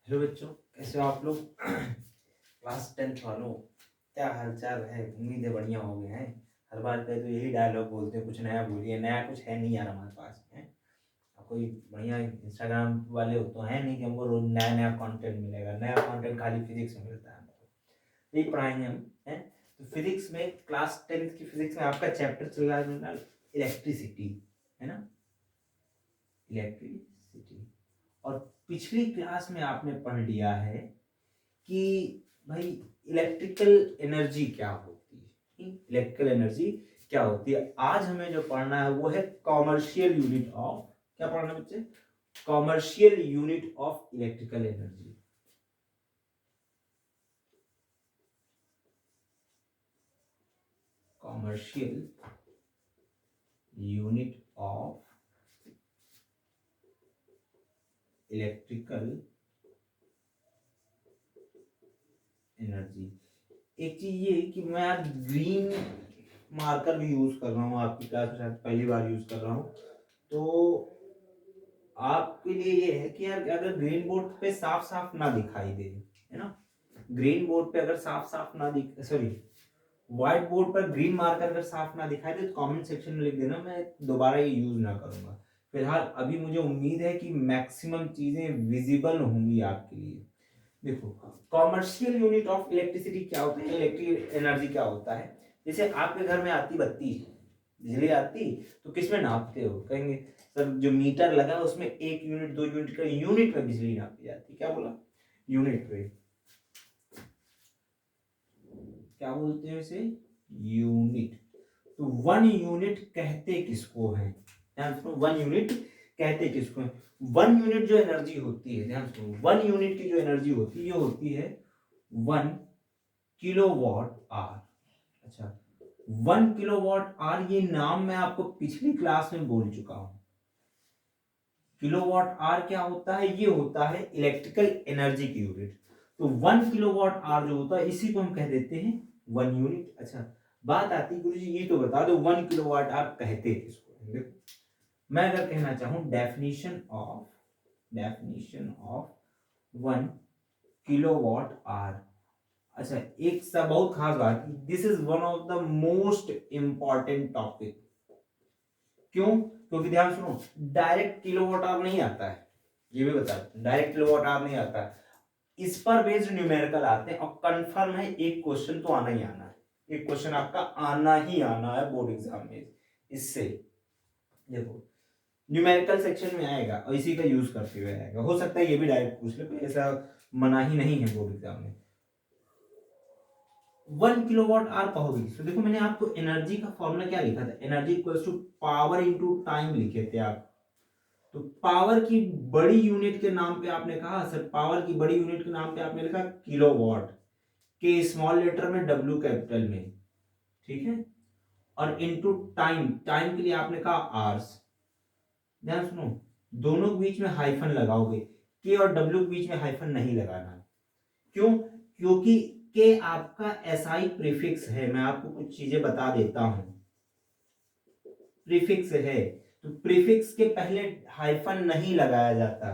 Hello बच्चों, कैसे हो आप लोग? क्लास 10th वालों, क्या हालचाल है? उम्मीद है बढ़िया हो गए हैं। हर बार का तो यही डायलॉग बोलते हैं, कुछ नया बोलिए। नया कुछ है नहीं यार हमारे पास है। कोई बढ़िया इंस्टाग्राम वाले हो तो है नहीं कि हमको रोज नया नया कंटेंट मिलेगा। नया कंटेंट खाली फिजिक्स में मिलता है हमको, यही पढ़ाएंगे हम हैं। तो फिजिक्स में क्लास 10th की फिजिक्स में आपका चैप्टर चल रहा है इलेक्ट्रिसिटी, है ना? इलेक्ट्रिसिटी। और पिछली क्लास में आपने पढ़ लिया है कि भाई इलेक्ट्रिकल एनर्जी क्या होती है। इलेक्ट्रिकल एनर्जी क्या होती है? आज हमें जो पढ़ना है वो है कॉमर्शियल यूनिट ऑफ, क्या पढ़ना है बच्चे? Commercial unit of electrical energy. Commercial unit of electrical energy. एक चीज ये कि मैं आज ग्रीन मार्कर भी यूज कर रहा हूँ, आपकी क्लास में शायद पहली बार यूज कर रहा हूँ। तो आपके लिए ये है कि यार अगर ग्रीन बोर्ड पे साफ साफ ना दिखाई दे, है ना, ग्रीन बोर्ड पे अगर साफ साफ ना दिख सॉरी व्हाइट बोर्ड पर ग्रीन मार्कर अगर साफ ना दिखाई दे तो कमेंट सेक्शन में लिख देना, मैं दोबारा ये यूज ना करूंगा। फिलहाल अभी मुझे उम्मीद है कि मैक्सिमम चीजें विजिबल होंगी आपके लिए। देखो, कॉमर्शियल यूनिट ऑफ इलेक्ट्रिसिटी क्या होता है, इलेक्ट्रिक एनर्जी क्या होता है। जैसे आपके घर में आती बत्ती, बिजली आती, तो किसमें नापते हो? कहेंगे सर जो मीटर लगा है उसमें 1 यूनिट 2 यूनिट का यूनिट में बिजली नापी जाती है। क्या बोला? यूनिट पे। क्या बोलते हैं इसे? यूनिट। तो 1 यूनिट कहते किसको है? ध्यान सुनो, 1 यूनिट कहते किसको है? 1 यूनिट जो एनर्जी होती है, ध्यान सुनो, 1 यूनिट की जो एनर्जी होती है ये होती है 1 किलोवाट आवर। अच्छा, 1 किलोवाट आवर, ये नाम मैं आपको पिछली क्लास में बोल चुका हूं। किलोवाट आवर क्या होता है? ये होता है इलेक्ट्रिकल एनर्जी की यूनिट। तो 1 किलोवाट आवर जो होता है इसी को हम कह देते हैं 1 यूनिट। अच्छा, बात आती गुरु जी ये तो बता दो 1 किलोवाट आवर कहते किसको हैं? देखो, मैं अगर कहना चाहूं डेफिनेशन ऑफ 1 किलोवाट आवर। अच्छा, एक सब बहुत खास बात, this is one of the most important topic. क्यों? क्योंकि ध्यान सुनो, डायरेक्ट किलोवाट आवर नहीं आता है, ये भी बता दूं, डायरेक्ट किलोवाट आवर नहीं आता है। इस पर बेस्ड न्यूमेरिकल आते हैं और कंफर्म है एक क्वेश्चन तो आना ही आना है। एक क्वेश्चन आपका आना ही आना है बोर्ड एग्जाम में इससे। देखो, न्यूमेरिकल सेक्शन में आएगा और इसी का यूज करते हुए आएगा। हो सकता है ये भी डायरेक्ट पूछ ले, कोई ऐसा मना ही नहीं है बोर्ड एग्जाम में। 1 किलोवाट आवर कहोगे तो देखो, मैंने आपको एनर्जी का फॉर्मूला क्या लिखा था? Energy equals to power into time लिखे थे आप। तो पावर की बड़ी यूनिट के नाम पे आपने कहा सर, पावर की बड़ी यूनिट के नाम पे आपने लिखा किलोवाट, के स्मॉल लेटर में डब्ल्यू कैपिटल में, ठीक है। और इनटू टाइम, टाइम के लिए आपने कहा आवर्स। ध्यान सुनो, दोनों के बीच में हाइफन लगाओगे, के और डब्ल्यू के बीच में हाइफन नहीं लगाना। क्यों? क्योंकि के आपका एसआई प्रीफिक्स है। मैं आपको कुछ चीजें बता देता हूं, प्रीफिक्स है, तो प्रीफिक्स के पहले हाइफन नहीं लगाया जाता।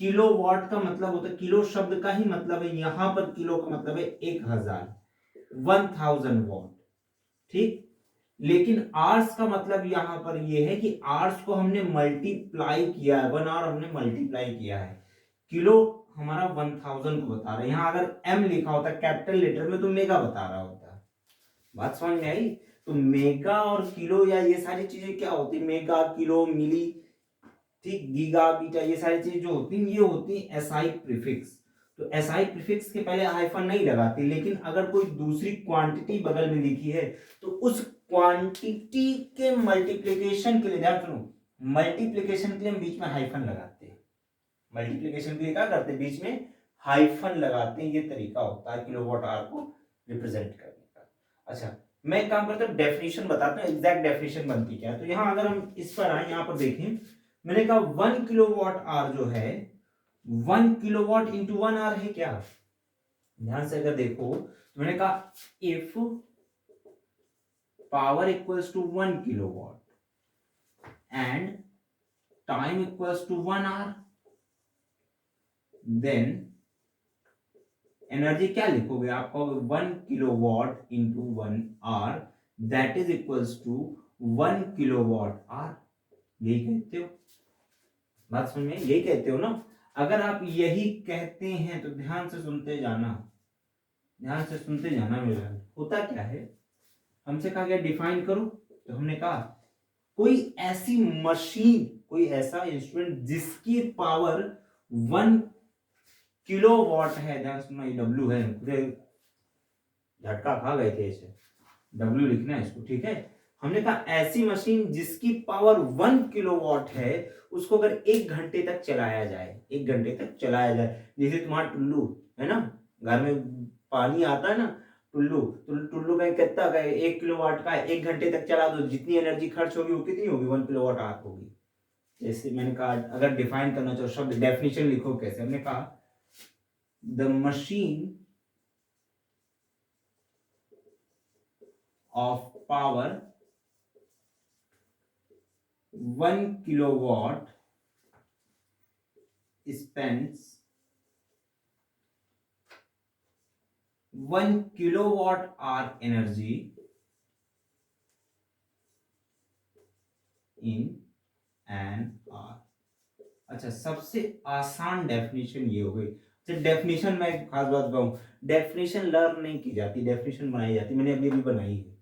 किलो वॉट का मतलब होता है, किलो शब्द का ही मतलब है यहां पर, किलो का मतलब है 1000, 1000 वॉट, ठीक। लेकिन आर्स का मतलब यहां पर यह है कि आर्स को हमने मल्टीप्लाई किया है, 1 आवर हमने मल्टीप्लाई किया है। किलो हमारा 1000 को बता रहा है। यहां अगर एम लिखा होता कैपिटल लेटर में तो मेगा बता रहा होता। बात समझ में आई? तो मेगा और किलो या ये सारी चीजें क्या होती है, मेगा किलो मिली, ठीक, गीगा बीटा, ये सारी चीजें जो होती हैं ये होती हैं एसआई प्रीफिक्स। तो एसआई प्रीफिक्स के पहले हाइफन नहीं लगाती, लेकिन अगर कोई दूसरी क्वांटिटी बगल में लिखी है तो उस क्वांटिटी के मल्टीप्लिकेशन के लिए, ध्यान सुनो, मल्टीप्लिकेशन के लिए हम बीच में हाइफन लगाते हैं। मल्टीप्लिकेशन के लिए क्या करते हैं? बीच में हाइफन लगाते हैं। ये तरीका होता है किलोवाट आवर को रिप्रेजेंट करने का। अच्छा, मैं एक काम करता हूँ, डेफिनेशन बताता हूँ, एग्जैक्ट डेफिनेशन बनती क्या है। तो यहां अगर हम इस पर आए, यहां पर देखें, मैंने कहा 1 किलोवाट आवर जो है, 1 किलोवाट इंटू 1 आवर है क्या? ध्यान से अगर देखो तो मैंने कहा if power equals to 1 kilowatt and time equals to 1 hour, then energy क्या लिखोगे आप, कहोगे 1 kilowatt into 1 hour that is equals to 1 kilowatt hour. यही कहते हो, बात समझ में, यही कहते हो ना। अगर आप यही कहते हैं तो ध्यान से सुनते जाना, ध्यान से सुनते जाना मेरा। होता क्या है, हमसे कहा गया डिफाइन करो, तो हमने कहा कोई ऐसी मशीन, कोई ऐसा इंस्ट्रूमेंट जिसकी पावर 1 किलोवाट है। ध्यान सुनना, ये डब्ल्यू है, पूरे झटका खा गए थे इसे, डब्ल्यू लिखना है इसको, ठीक है। हमने कहा ऐसी मशीन जिसकी पावर 1 किलोवाट है, उसको अगर 1 घंटे तक चलाया जाए, 1 घंटे तक चलाया जाए, जैसे तुम्हारा टुल्लू है ना, घर में पानी आता है ना, टुल्लू, टुल्लू का कितना का 1 किलोवाट का है, 1 घंटे तक चला दो, जितनी एनर्जी खर्च होगी वो कितनी होगी, 1 किलोवाट आवर होगी। जैसे मैंने कहा, अगर डिफाइन करना चाहो शब्द, डेफिनेशन लिखो कैसे, हमने कहा the machine of power 1 kilowatt spends 1 kilowatt hour energy in an hour। अच्छा, सबसे आसान डेफिनेशन ये हो गई। अच्छा, डेफिनेशन मैं खास बात कहूँ, डेफिनेशन लर्न नहीं की जाती, डेफिनेशन बनाई जाती, मैंने अभी अभी बनाई है,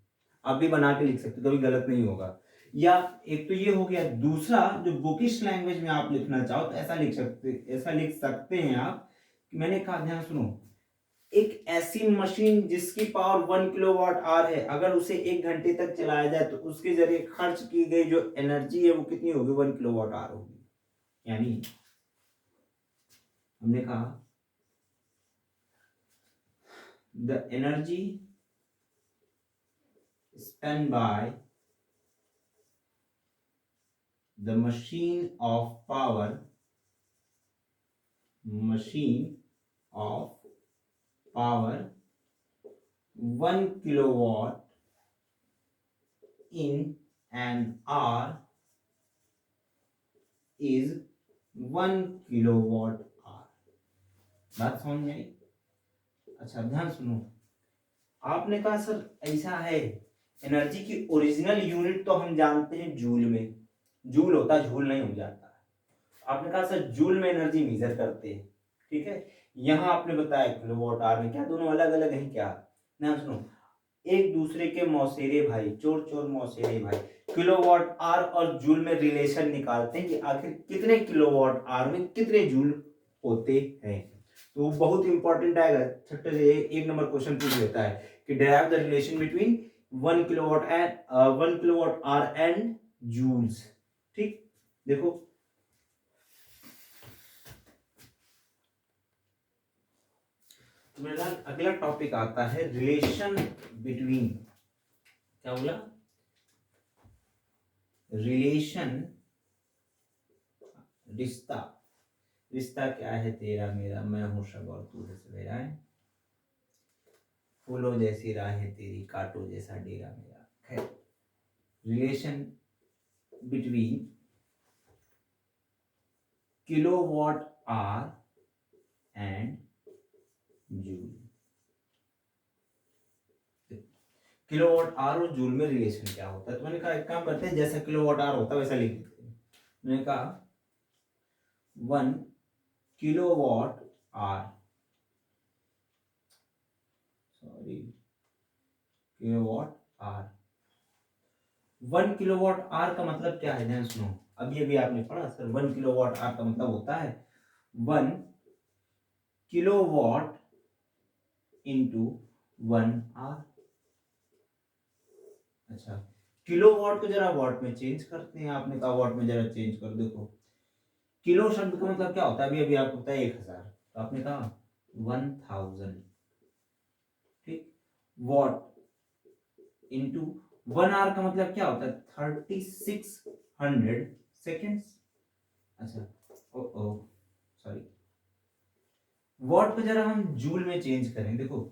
आप भी बना के लिख सकते, कभी गलत नहीं होगा। या एक तो ये हो गया, दूसरा जो बुकिश लैंग्वेज में आप लिखना चाहो तो ऐसा लिख सकते हैं आप। मैंने कहा, ध्यान सुनो, एक ऐसी मशीन जिसकी पावर 1 किलोवाट आवर है, अगर उसे 1 घंटे तक चलाया जाए तो उसके जरिए खर्च की गई जो एनर्जी है वो कितनी होगी, 1 किलोवाट आवर होगी। यानी हमने कहा the energy spent by the machine of power 1 kilowatt in an hour is 1 kilowatt hour। बात समझ में आई? अच्छा, ध्यान सुनो, आपने कहा सर ऐसा है, एनर्जी की ओरिजिनल यूनिट तो हम जानते हैं जूल में, जूल होता है, झूल नहीं हो जाता। आपने कहा सर जूल में एनर्जी मेजर करते हैं, ठीक है। यहां आपने बताया किलोवाट आवर में, क्या दोनों अलग अलग हैं क्या? ध्यान सुनो, एक दूसरे के मौसेरे भाई, चोर चोर मौसेरे भाई, किलोवाट आवर और जूल में रिलेशन निकालते हैं कि आखिर कितने किलोवाट आवर में कितने जूल होते हैं। तो बहुत इंपॉर्टेंट आएगा, छठे से 1 नंबर क्वेश्चन पूछ लेता है कि derive the relation between 1 kilowatt hour and joules. ठीक, देखो मेरा अगला टॉपिक आता है रिलेशन बिटवीन, क्या बोला, रिलेशन, रिश्ता, रिश्ता क्या है तेरा मेरा, मैं हूं सब और तू है सवेरा है, फूलों जैसी राहें तेरी, कांटों जैसा डेरा मेरा। खैर, relation between kilowatt hour and joule. Kilowatt hour और जूल में रिलेशन क्या होता है, तो मैंने कहा एक काम करते हैं, जैसा किलोवाट आवर होता है वैसा लिख देते हैं। मैंने कहा 1 kilowatt our, sorry, kilowatt hour, 1 kilowatt our का मतलब क्या है, ध्यान सुनो, अभी आपने पढ़ा सर, 1 किलोवाट आवर का मतलब होता है 1 किलोवाट इंटू 1 आवर। अच्छा, किलोवाट को जरा वाट में चेंज करते हैं, आपने कहा वाट में जरा चेंज कर, देखो किलो शब्द का मतलब क्या होता है, अभी आपको पता है 1000, तो आपने कहा 1000, ठीक, वॉट इंटू 1 आवर का मतलब क्या होता है, 3600 सेकेंड्स। अच्छा, ओ सॉरी, वॉट को जरा हम जूल में चेंज करें, देखो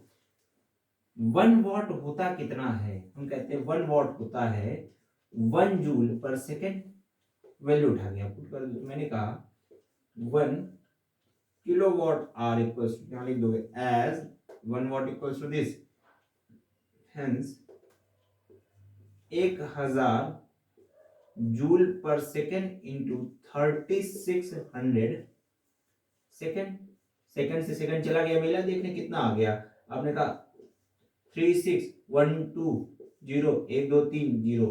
1 वॉट होता कितना है, हम कहते हैं 1 वॉट होता है 1 जूल पर सेकेंड। वैल्यू उठा गया, पुट कर, मैंने कहा 1 किलोवाट आर इक्वल्स टू क्या लिख दोगे, as 1 watt equals to this, hence 1000 joule per second into 3600 second. Second से सेकेंड चला गया, मेला देखने कितना आ गया, आपने कहा 3612 1 2 3 0,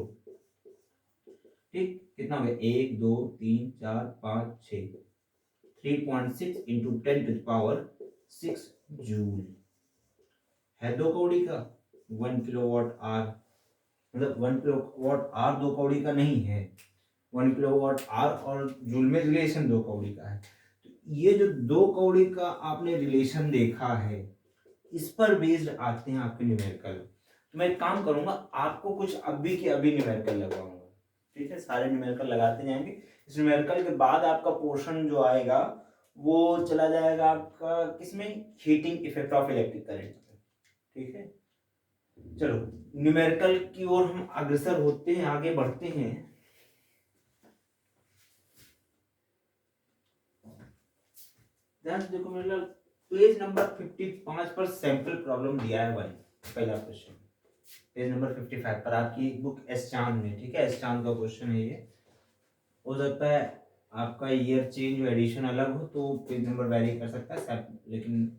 ठीक, कितना हो गया 1 2 3 4 5 6, 3.6 इंटू 10⁻6 जूल है 2 कौड़ी का। 1 किलोवाट आर, मतलब 1 किलोवाट आर 2 कौड़ी का नहीं है, 1 किलोवाट आर और जूल में रिलेशन 2 कौड़ी का है। तो ये जो 2 कौड़ी का आपने रिलेशन देखा है, इस पर बेस्ड आते हैं आपके न्यूमेरिकल। तो मैं एक काम करूंगा, आपको कुछ अभी के अभी न्यूमेरिकल लगाऊंगा, ठीक है, सारे न्यूमेरिकल लगाते जाएंगे। इस न्यूमेरिकल के बाद आपका पोर्शन जो आएगा वो चला जाएगा आपका किसमें, heating effect of electric current, ठीक है। चलो न्यूमेरिकल की ओर हम अग्रसर होते हैं, आगे बढ़ते हैं। ध्यान से देखो मेरे, पेज नंबर 55 पर सैंपल प्रॉब्लम दिया है भाई, पहला क्वेश्चन पेज नंबर 55 पर आपकी बुक एस चांद में, ठीक है, एस चांद का क्वेश्चन है ये। हो सकता है आपका ईयर चेंज और एडिशन अलग हो तो पेज नंबर वेरी कर सकता है, लेकिन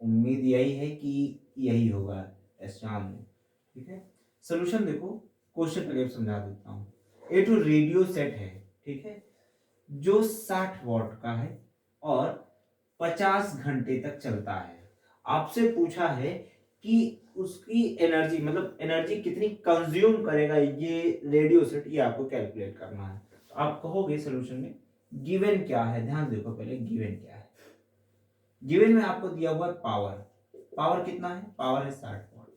उम्मीद यही है कि यही होगा एस चांद में, ठीक है। सोल्यूशन देखो, क्वेश्चन पहले समझा देता हूँ। ए टू रेडियो सेट है, ठीक है, जो 60 वॉट का है और 50 घंटे तक चलता है। आपसे पूछा है कि उसकी एनर्जी, मतलब एनर्जी कितनी कंज्यूम करेगा ये रेडियो सेट, ये आपको कैलकुलेट करना है। तो आप कहोगे सोल्यूशन में गिवन क्या है, ध्यान देखो पहले गिवन क्या है। गिवन में आपको दिया हुआ है पावर, पावर कितना है, पावर है 60 वॉट,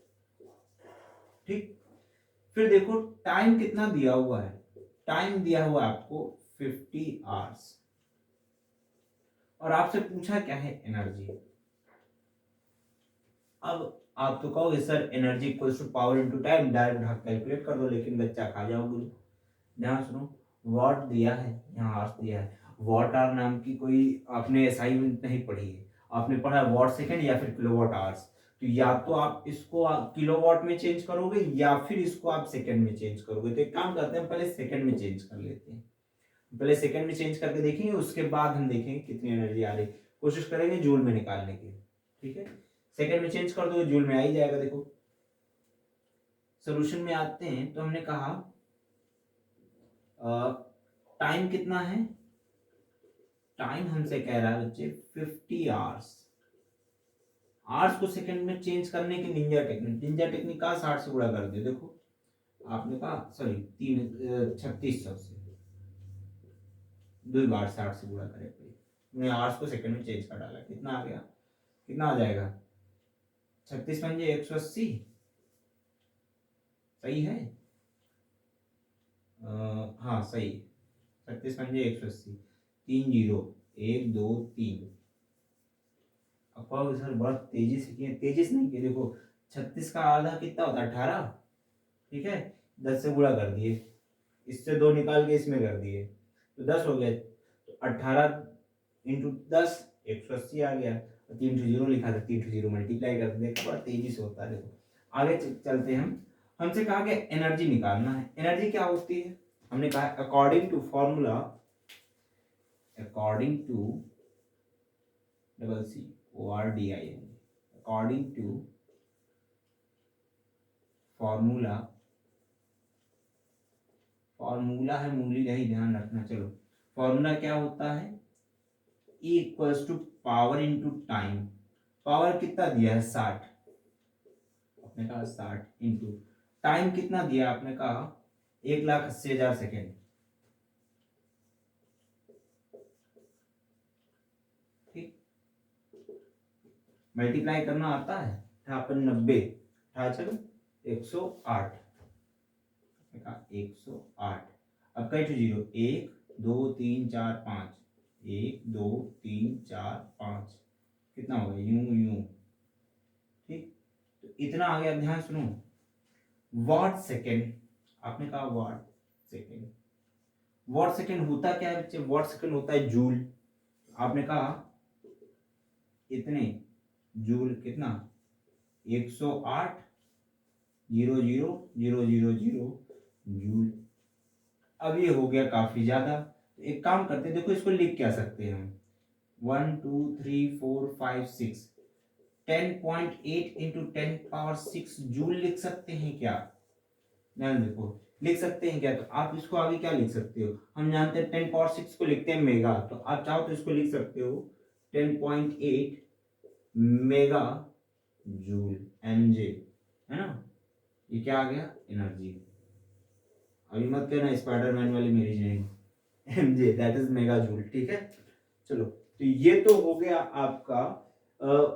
ठीक। फिर देखो टाइम कितना दिया हुआ है, टाइम दिया हुआ है आपको 50 आवर्स, और आपसे पूछा क्या है एनर्जी। अब आप तो कहोगे sir energy equals to power into time, direct calculate कर दो, लेकिन बच्चा खा जाओगे। ध्यान सुनो, वॉट दिया है, यहाँ आवर्स दिया है। वॉट आवर नाम की कोई आपने असाइनमेंट नहीं पढ़ी है, आपने पढ़ा है वॉट सेकेंड या फिर किलोवाट आवर्स। तो या तो आप इसको किलोवाट में चेंज करोगे या फिर इसको आप सेकेंड में चेंज करोगे। तो एक काम करते हैं, पहले सेकेंड में चेंज कर लेते हैं, पहले सेकेंड में चेंज करके देखेंगे, उसके बाद हम देखेंगे कितनी एनर्जी आ रही, कोशिश करेंगे जूल में निकालने की, ठीक है। सेकेंड में चेंज कर दो, जूल में आ ही जाएगा। देखो सॉल्यूशन में आते हैं, तो हमने कहा टाइम कितना है, टाइम हमसे कह रहा है बच्चे 50 आवर्स। आवर्स को सेकंड में चेंज करने की निंजा टेक्निक, निंजा टेक्निक का 60 से गुणा कर दिया। देखो आपने कहा सॉरी 3600 से 2 बार 60 से गुणा करे, हमने आवर्स को सेकंड में चेंज कर डाला, कितना आ गया, कितना आ जाएगा 36 पंजे 180, सही है, हाँ सही, 36 पंजे 180, 3 0 1 2 3। अब सर बहुत तेजी से किए, तेजी से नहीं किए। देखो 36 का आधा कितना होता है 18, ठीक है, 10 से गुणा कर दिए, इससे 2 निकाल के इसमें कर दिए तो 10 हो गया। तो 18 इंटू 10 180 आ गया, 3 0 लिखा था, 3 0 मल्टीप्लाई कर दिया, बड़ा तेजी से होता है। देखो आगे चलते हैं हम, हमसे कहा गया एनर्जी निकालना है। एनर्जी क्या होती है, हमने कहा according to formula, according to double C O R D I N, according to formula, formula है मूली नहीं, ध्यान रखना। चलो फॉर्मूला क्या होता है, E equals to power into time. Power कितना दिया है 60, आपने कहा 60 इंटू टाइम कितना दिया, आपने कहा 1,80,000 सेकेंड, ठीक। मल्टीप्लाई करना आता है, 90 चलो 108, 108। अब कई टू जीरो, 1 2 3 4 5, 1 2 3 4 5, कितना हो गया यूं यूं, ठीक। तो इतना आ गया। ध्यान सुनो, वॉट सेकेंड, आपने कहा वॉट सेकेंड, वॉट सेकेंड होता क्या है बच्चे, वॉट सेकेंड होता है जूल। आपने कहा इतने जूल कितना 108,000,000 जूल। अब ये हो गया काफी ज्यादा, तो एक काम करते हैं, देखो इसको लिख क्या सकते हैं हम 1 2 3 4 5 6 10.8 इंटू 10 पावर 6 जूल लिख सकते हैं क्या? ध्यान देखो, लिख सकते हैं क्या? तो आप इसको आगे क्या लिख सकते हो, हम जानते हैं 10 पावर 6 को लिखते हैं मेगा, तो आप चाहो तो इसको लिख सकते हो 10.8 मेगा जूल एमजे, है ना। ये क्या आ गया एनर्जी। अभी मत कहना स्पाइडरमैन वाली मेरी नहीं, MJ that is mega joule, ठीक है। चलो, तो ये तो हो गया आपका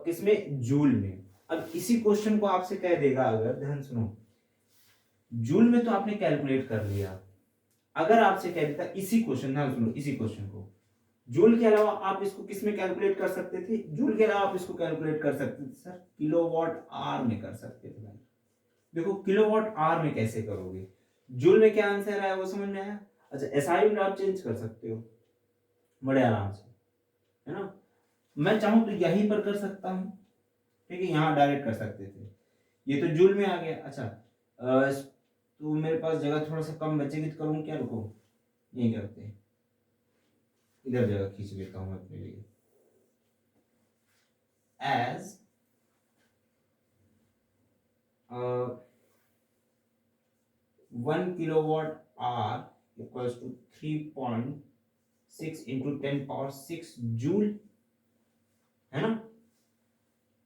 किसमें, जूल में। अब इसी क्वेश्चन को आपसे कह देगा, अगर ध्यान सुनो, जूल में तो आपने कैलकुलेट कर लिया, अगर आपसे कह देता इसी क्वेश्चन, ध्यान सुनो इसी क्वेश्चन को, जूल के अलावा आप इसको किस में कैलकुलेट कर सकते थे, जूल के अलावा आप इसको कैलकुलेट कर सकते थे सर किलोवाट आवर में कर सकते थे भाई। देखो किलोवाट आवर में कैसे करोगे, जूल में क्या आंसर आया वो समझ में आया। अच्छा, एसआई में आप चेंज कर सकते हो बड़े आराम से, है ना। मैं चाहूं तो यहीं पर कर सकता हूं, ठीक है, यहाँ डायरेक्ट कर सकते थे, ये तो जूल में आ गया। अच्छा, तो मेरे पास जगह थोड़ा सा कम बचेगी, तो करूँ क्या, रुको यही करते हैं, इधर जगह खींच लेता हूँ अपने लिए। As 1 kilowatt hour equals to 3.6 into 10 power 6 joule, है ना।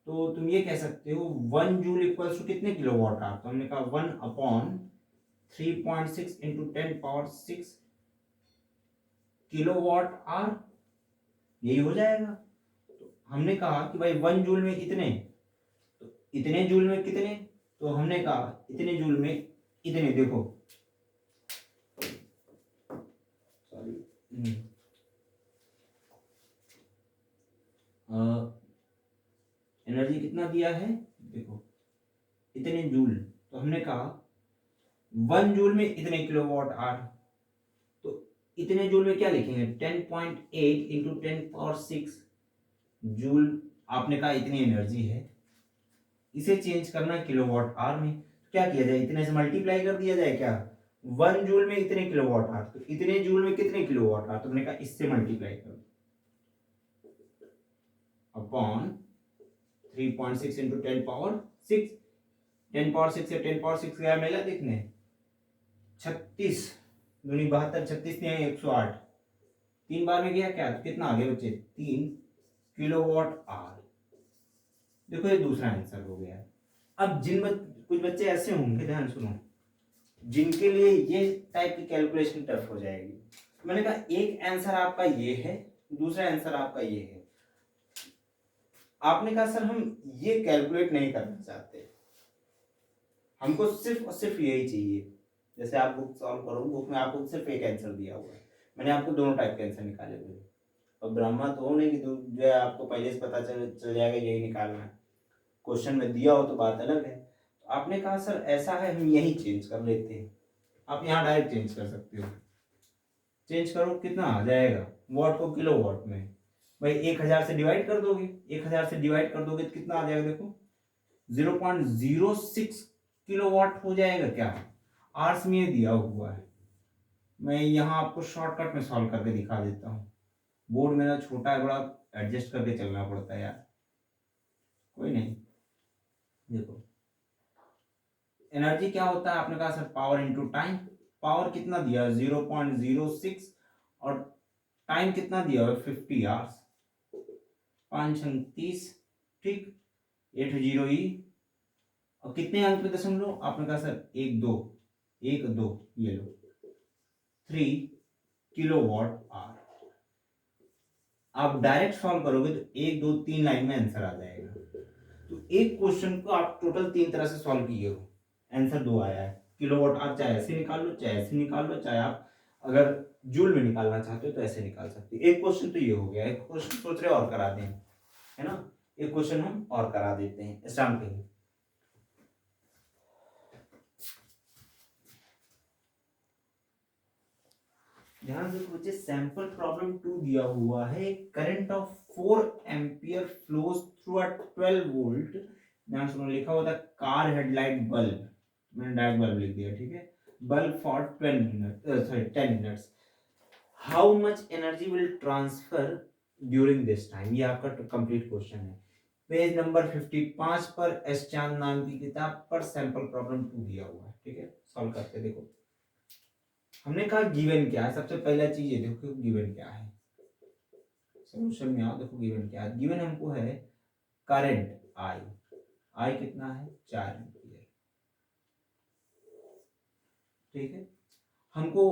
तो तुम ये कह सकते हो 1 जूल इक्वल्स टू कितने किलोवाट आवर, तो हमने कहा 1/3.6 इंटू 10 पावर 6 किलोवाट आवर, यही हो जाएगा। तो हमने कहा कि भाई 1 जूल में इतने, तो इतने जूल में कितने, तो हमने कहा इतने जूल में इतने, देखो सॉरी, एनर्जी कितना दिया है, देखो इतने जूल, तो हमने कहा 1 जूल में इतने किलोवाट आवर, तो इतने जूल में क्या लिखेंगे 10.8 इंटू 10 पावर 6 जूल, आपने कहा इतनी एनर्जी है, इसे चेंज करना किलोवाट आवर में, क्या किया जाए, इतने से मल्टीप्लाई कर दिया जाए क्या, 1 जूल में इतने किलोवाट आवर, तो इतने जूल में कितने किलोवाट आवर, तो हमने कहा इससे मल्टीप्लाई कर अपॉन 3.6 इंटू 10 पावर 6, 10 पावर 6 से 10 पावर 6 गया मिला देखने 36 दूनी 72, 36 ने 108, 3 बार में गया क्या, कितना आ गया बच्चे 3 किलोवाट आवर। देखो ये दूसरा आंसर हो गया। अब कुछ बच्चे ऐसे होंगे, ध्यान सुनो, जिनके लिए ये टाइप की कैलकुलेशन टफ हो जाएगी। मैंने कहा एक आंसर आपका ये है, दूसरा आंसर आपका ये है, आपने कहा सर हम ये कैलकुलेट नहीं करना चाहते, हमको सिर्फ और सिर्फ यही चाहिए। जैसे आप बुक सॉल्व करो, बुक में आपको सिर्फ एक आंसर दिया हुआ है, मैंने आपको दोनों टाइप के आंसर निकाले हुए हैं, और ब्रह्मा तो हो नहीं कि जो है आपको पहले से पता चल जाएगा यही निकालना है, क्वेश्चन में दिया हो तो बात अलग है। तो आपने कहा सर ऐसा है हम यही चेंज कर लेते हैं, आप यहाँ डायरेक्ट चेंज कर सकते हो, चेंज करो कितना आ जाएगा, वॉट को किलो वॉट में, भाई 1000 से डिवाइड कर दोगे, 1000 से डिवाइड कर दोगे तो कितना आ जाएगा, देखो 0.06 किलोवाट हो जाएगा क्या, आर्स में दिया हुआ है। मैं यहाँ आपको शॉर्टकट में सॉल्व करके दिखा देता हूँ, बोर्ड मेरा छोटा है, बड़ा एडजस्ट करके चलना पड़ता है यार, कोई नहीं। देखो एनर्जी क्या होता है, आपने कहा sir power into time, power कितना दिया 0.06 और टाइम कितना दिया हुआ 50 आवर्स, 5×30, ठीक 80 और कितने अंक पे दशमलव, आपने कहा सर 1 2 ये लो 3 किलोवाट आवर। आप डायरेक्ट सॉल्व करोगे तो 1 2 3 लाइन में आंसर आ जाएगा। तो एक क्वेश्चन को आप टोटल 3 तरह से सॉल्व किए हो, आंसर 2 आया है किलोवाट आवर, चाहे ऐसे निकाल लो चाहे ऐसे निकाल लो, चाहे आप अगर जूल में निकालना चाहते हो तो ऐसे निकाल सकते हो। एक क्वेश्चन तो ये हो गया, एक क्वेश्चन सोच रहे और करा दें, है ना, एक क्वेश्चन हम और करा देते हैं स्टार्टिंग। ध्यान से बच्चे, सैंपल प्रॉब्लम 2 दिया हुआ है current of 4 ampere flows through a 12 volt, ध्यान सुनो, लिखा हुआ था कार हेडलाइट बल्ब, मैंने डायरेक्ट बल्ब लिख दिया, ठीक है, bulb for 12 minute, sorry 10 minutes, how much energy will transfer during this time, ये आपका कंप्लीट क्वेश्चन है, पेज नंबर 55 पर एस चांद नाम की किताब पर सैंपल प्रॉब्लम 2 दिया हुआ है, ठीक है, सॉल्व करके देखो। हमने कहा गिवन क्या है, सबसे पहला चीज ये देखो गिवन क्या है, सॉल्यूशन में आओ, देखो गिवन क्या है, गिवन हमको है करंट आई, आई कितना है 4 एम्पियर, ठीक है, हमको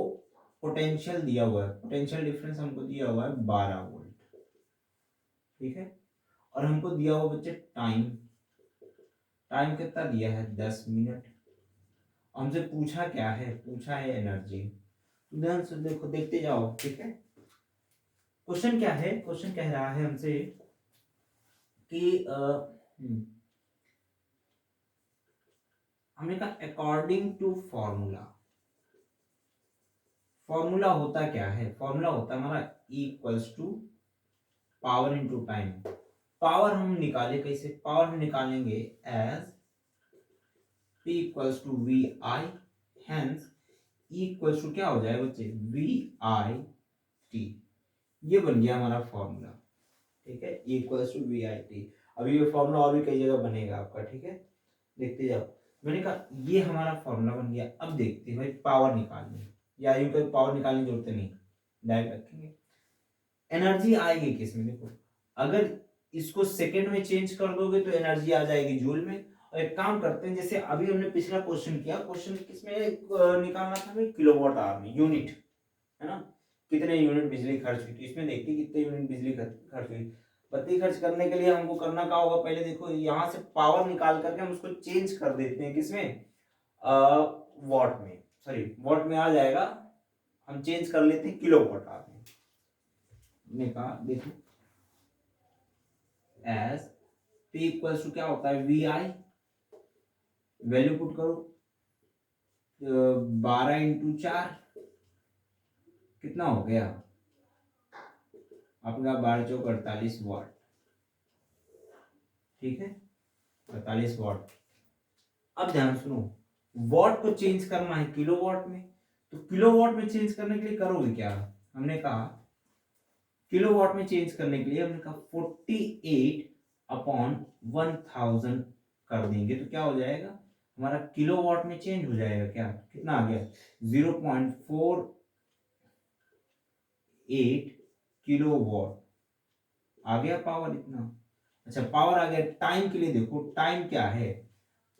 पोटेंशियल दिया हुआ है, पोटेंशियल डिफरेंस हमको दिया हुआ है 12 वोल्ट, ठीक है, और हमको दिया हुआ बच्चे टाइम, टाइम कितना दिया है 10 मिनट, हमसे पूछा क्या है, पूछा है एनर्जी, ध्यान से देखो, देखते जाओ, ठीक है, क्वेश्चन क्या है, क्वेश्चन कह रहा है हमसे कि हमने कहा अकॉर्डिंग टू फॉर्मूला, फॉर्मूला होता क्या है, फॉर्मूला होता है हमारा E equals to power into time, power हम निकाले कैसे, पावर हम निकालेंगे as P equals to V I, hence E equals to क्या हो जाएगा बच्चे वी आई टी, ये बन गया हमारा फॉर्मूला, ठीक है, E equals to V I T, अभी ये फॉर्मूला और भी कई जगह बनेगा आपका, ठीक है, देखते जाओ, मैंने कहा ये हमारा फॉर्मूला बन गया, अब देखते हैं भाई पावर निकालनी, या यूं कोई पावर निकालने की जरूरत नहीं, डायरेक्ट रखेंगे, एनर्जी आएगी किस में, देखो अगर इसको सेकंड में चेंज कर दोगे तो एनर्जी आ जाएगी जूल में, और एक काम करते हैं, जैसे अभी हमने पिछला क्वेश्चन किया, क्वेश्चन किसमें निकालना था हमें, किलोवाट आवर में, यूनिट है ना, कितने यूनिट बिजली खर्च हुई, तो इसमें देखते हैं कितने यूनिट बिजली खर्च हुई, बत्ती खर्च करने के लिए हमको करना क्या होगा, पहले देखो यहाँ से पावर निकाल करके हम उसको चेंज कर देते हैं किसमें, वॉट में, सॉरी वॉट में आ जाएगा, हम चेंज कर लेते हैं किलोवाट आवर में, हमने कहा देखो एज P इक्वल्स टू क्या होता है वी आई, वैल्यू पुट करो, 12 इंटू 4 कितना हो गया आपका, 12 चौक 48 वाट, ठीक है 48 वाट, अब ध्यान सुनो, वॉट को चेंज करना है किलोवाट में, तो किलोवाट में चेंज करने के लिए करोगे क्या, हमने कहा किलोवाट में चेंज करने के लिए हमने कहा 48 अपॉन 1000 कर देंगे, तो क्या हो जाएगा हमारा किलोवाट में चेंज हो जाएगा, क्या कितना आ गया 0.48 किलोवाट, आ गया पावर इतना, अच्छा पावर आ गया, टाइम के लिए देखो टाइम क्या है,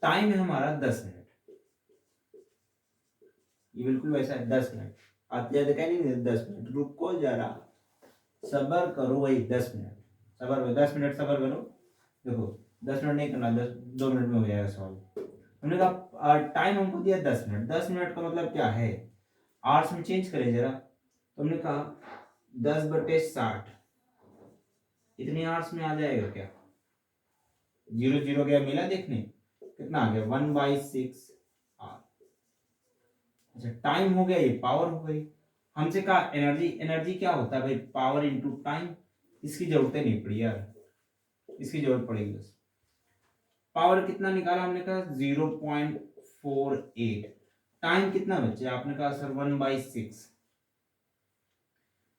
टाइम है हमारा 10 मिनट, ये बिल्कुल वैसा है 10 मिनट, आते जाते कह नहीं 10 मिनट, रुको जरा सबर करो, वही 10 मिनट सबर करो, 10 मिनट सबर करो, देखो 10 मिनट नहीं करना, 2 मिनट में हो जाएगा सॉल्व, हमने कहा टाइम हमको दिया 10 मिनट, 10 मिनट का मतलब क्या है, आवर्स में चेंज करें जरा, तो हमने कहा 10/60 इतने आवर्स में आ जाएगा क्या, 0 गया मिला देखने, कितना आ गया 1/6 आवर, अच्छा टाइम हो गया, ये पावर हो गई, हमसे कहा एनर्जी, एनर्जी क्या होता है भाई पावर इनटू टाइम, इसकी जरूरत नहीं पड़ी यार, इसकी जरूरत पड़ेगी बस, पावर कितना निकाला हमने कहा 0.48, टाइम कितना बचे आपने कहा सर 1/6,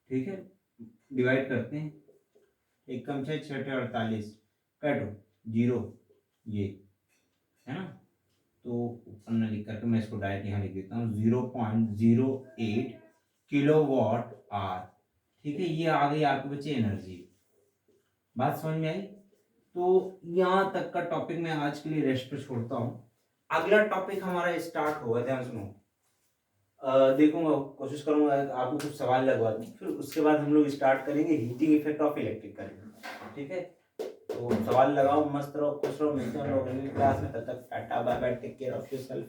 ठीक है, डिवाइड करते हैं, एक कम 6 6 48 काटो 0, ये है ना, तो ऊपर में लिख करके मैं इसको डायरेक्ट यहाँ लिख देता हूँ 0.08 किलोवाट आवर, ठीक है, ये आ गई आपके बच्चे एनर्जी, बात समझ में आई, तो यहाँ तक का टॉपिक मैं आज के लिए रेस्ट पे छोड़ता हूँ, अगला टॉपिक हमारा स्टार्ट होगा, ध्यान सुनो, देखूंगा कोशिश करूंगा आपको कुछ सवाल लगवा दूं, फिर उसके बाद हम लोग स्टार्ट करेंगे heating effect of electric current, ठीक है, तो सवाल लगाओ, मस्त रहो, खुश रहो, मिलते हैं हम लोग अगली क्लास में, तब तक tata bye bye, take care of yourself.